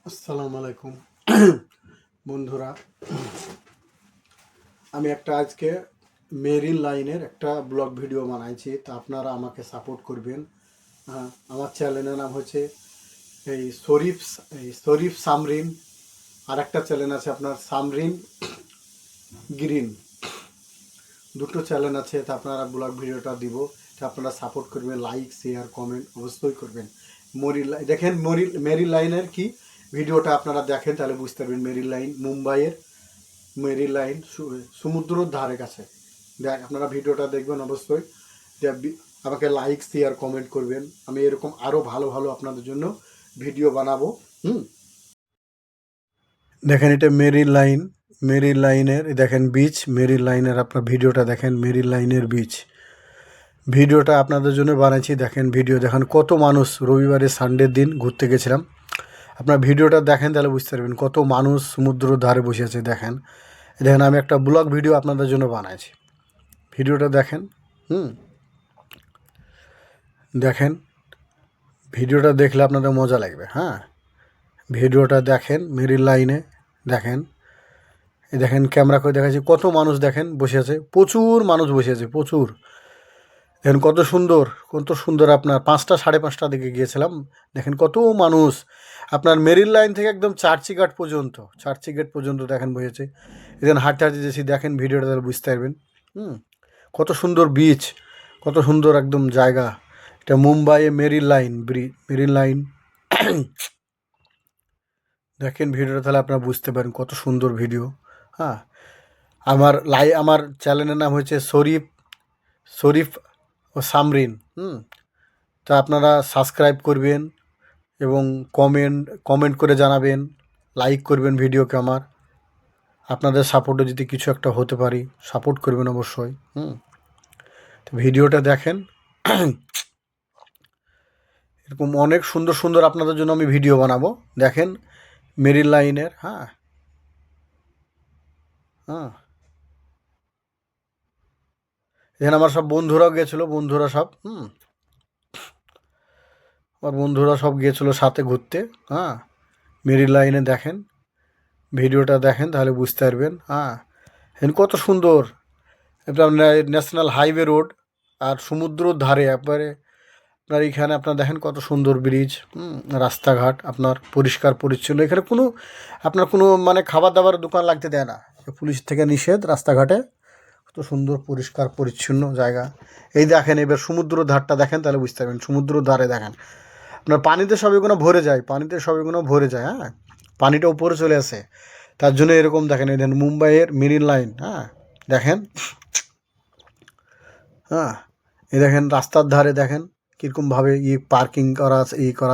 আসসালামু আলাইকুম বন্ধুরা, আমি একটা আজকে মেরিন লাইনের একটা ব্লগ ভিডিও বানাইছি। তা আপনারা আমাকে সাপোর্ট করবেন। আমার চ্যানেলের নাম হচ্ছে এই শরীফ সামরিন। আর একটা চ্যানেল আছে আপনার সামরিন গ্রিন। দুটো চ্যানেল আছে। তা আপনারা ব্লগ ভিডিওটা দিব, তা আপনারা সাপোর্ট করবেন, লাইক শেয়ার কমেন্ট অবশ্যই করবেন। দেখেন মেরিন লাইনের কি ভিডিওটা আপনারা দেখেন, তাহলে বুঝতে পারবেন। মেরিন লাইন মুম্বাইয়ের মেরিন লাইন সমুদ্রের ধারে কাছে। আপনারা ভিডিওটা দেখবেন অবশ্যই। আমাকে লাইক শেয়ার কমেন্ট করবেন। আমি এরকম আরও ভালো ভালো আপনাদের জন্য ভিডিও বানাবো। দেখেন, এটা মেরিন লাইন। মেরিন লাইনের দেখেন বিচ। মেরিন লাইনের আপনার ভিডিওটা দেখেন, মেরিন লাইনের বিচ ভিডিওটা আপনাদের জন্য বানাইছি। দেখেন ভিডিও দেখেন, কত মানুষ রবিবারে সানডের দিন ঘুরতে গেছিলাম। আপনার ভিডিওটা দেখেন, তাহলে বুঝতে পারবেন কত মানুষ সমুদ্রের ধারে বসে আছে। দেখেন দেখেন, আমি একটা ব্লগ ভিডিও আপনাদের জন্য বানাইছি। ভিডিওটা দেখেন। দেখেন ভিডিওটা দেখলে আপনাদের মজা লাগবে। ভিডিওটা দেখেন মেরিন লাইনে। দেখেন দেখেন ক্যামেরা করে দেখাচ্ছি, কত মানুষ দেখেন বসে আছে। প্রচুর মানুষ বসে আছে, প্রচুর। দেখেন কত সুন্দর, কত সুন্দর। আপনার 5টা 5:30 দিকে গিয়েছিলাম। দেখেন কত মানুষ আপনার মেরিন লাইন থেকে একদম চার্চিঘাট পর্যন্ত দেখেন বসেছে। দেখেন হাঁটতে হাঁটতে যেছি। দেখেন ভিডিওটা তাহলে বুঝতে পারবেন। কত সুন্দর বিচ, কত সুন্দর একদম জায়গা। এটা মুম্বাইয়ে মেরিন লাইন। দেখেন ভিডিওটা, তাহলে আপনারা বুঝতে পারেন কত সুন্দর ভিডিও। আমার চ্যানেলের নাম হচ্ছে শরীফ ও সামরিন। তা আপনারা সাবস্ক্রাইব করবেন এবং কমেন্ট করে জানাবেন, লাইক করবেন ভিডিওকে। আপনাদের সাপোর্টে যদি কিছু একটা হতে পারি, সাপোর্ট করবেন অবশ্যই। তো ভিডিওটা দেখেন। এরকম অনেক সুন্দর সুন্দর আপনাদের জন্য আমি ভিডিও বানাবো। দেখেন মেরিন লাইনের। এখানে আমার সব বন্ধুরাও গেছিলো, আমার বন্ধুরা সব গিয়েছিলো সাথে ঘুরতে। মেরিন লাইনে দেখেন ভিডিওটা দেখেন, তাহলে বুঝতে পারবেন। এখানে কত সুন্দর। এটা ন্যাশনাল হাইওয়ে রোড আর সমুদ্রর ধারে একবারে। আপনার এখানে আপনার দেখেন কত সুন্দর ব্রিজ, রাস্তাঘাট আপনার পরিষ্কার পরিচ্ছন্ন। এখানে কোনো মানে খাবার দাবার দোকান লাগতে দেয় না, পুলিশ থেকে নিষেধ। রাস্তাঘাটে কত সুন্দর পরিষ্কার পরিচ্ছন্ন জায়গা। এই দেখেন এবার সমুদ্র ধারটা দেখেন, তাহলে বুঝতে পারবেন। সমুদ্র ধারে দেখেন আপনার পানিতে সবগুলো ভরে যায়, পানিটা উপরে চলে আসে। তার জন্য এরকম দেখেন। এই দেখেন মুম্বাইয়ের মেরিন লাইন। দেখেন। এই দেখেন রাস্তার ধারে দেখেন কীরকমভাবে পার্কিং করা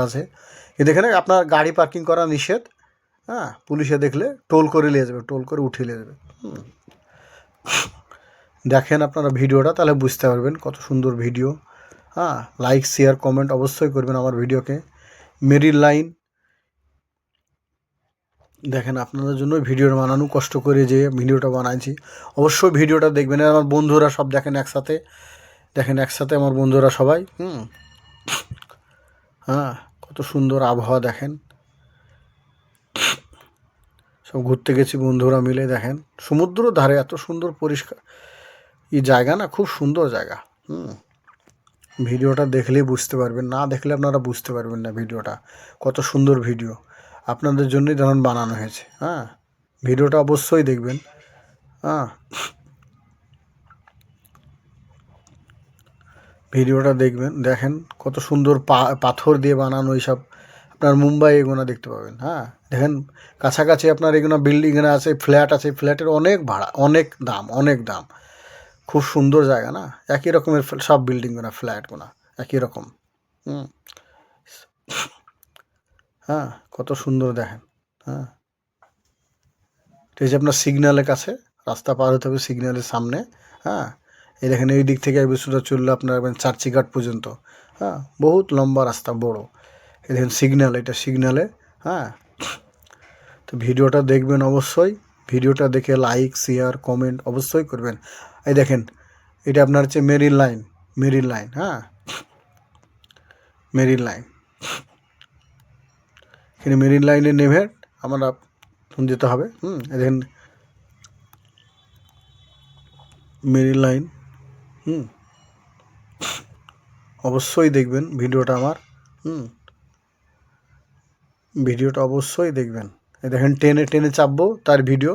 আছে। এখানে আপনার গাড়ি পার্কিং করা নিষেধ। পুলিশে দেখলে টোল করে নিয়ে যাবে, টোল করে উঠিয়ে নিয়ে যাবে। দেখেন আপনারা ভিডিওটা, তাহলে বুঝতে পারবেন কত সুন্দর ভিডিও। লাইক শেয়ার কমেন্ট অবশ্যই করবেন আমার ভিডিওকে। মেরিন লাইন দেখেন, আপনাদের জন্য ভিডিওটা বানানো কষ্ট করে যে ভিডিওটা বানাইছি। অবশ্যই ভিডিওটা দেখবেন। আমার বন্ধুরা সব দেখেন একসাথে। আমার বন্ধুরা সবাই। কত সুন্দর আবহাওয়া দেখেন। সব ঘুরতে গেছি বন্ধুরা মিলে। দেখেন সমুদ্র ধারে এত সুন্দর পরিষ্কার এই জায়গা, না খুব সুন্দর জায়গা। ভিডিওটা দেখলেই বুঝতে পারবেন, না দেখলে আপনারা বুঝতে পারবেন না ভিডিওটা কত সুন্দর ভিডিও। আপনাদের জন্যই ধরুন বানানো হয়েছে। ভিডিওটা অবশ্যই দেখবেন। ভিডিওটা দেখবেন। দেখেন কত সুন্দর পাথর দিয়ে বানানো এইসব। আপনার মুম্বাই এগুলো দেখতে পাবেন। দেখেন কাছাকাছি আপনার এগুলো বিল্ডিং আছে, ফ্ল্যাট আছে। ফ্ল্যাটের অনেক ভাড়া, অনেক দাম। খুব সুন্দর জায়গা, না একই রকমের সব বিল্ডিংগুলো, ফ্ল্যাটগুলো একই রকম। কত সুন্দর দেখেন। এটা হচ্ছে আপনার সিগন্যালের কাছে, রাস্তা পার হতে হবে সিগন্যালের সামনে। এই দেখেন এই দিক থেকে সোজা চললে আপনার চার্চিঘাট পর্যন্ত। বহুত লম্বা রাস্তা, বড়। এই দেখেন সিগন্যাল, এটা সিগন্যালে। তো ভিডিওটা দেখবেন অবশ্যই। ভিডিওটা দেখে লাইক শেয়ার কমেন্ট অবশ্যই করবেন। এই দেখেন এটা আপনার হচ্ছে মেরিন লাইন। Marine line. এখানে মেরিন লাইনে নেমে আমরা যেতে হবে। দেখেন মেরিন লাইন। অবশ্যই দেখবেন ভিডিওটা আমার। ভিডিওটা অবশ্যই দেখবেন। দেখেন ট্রেনে চাপবো তার ভিডিও।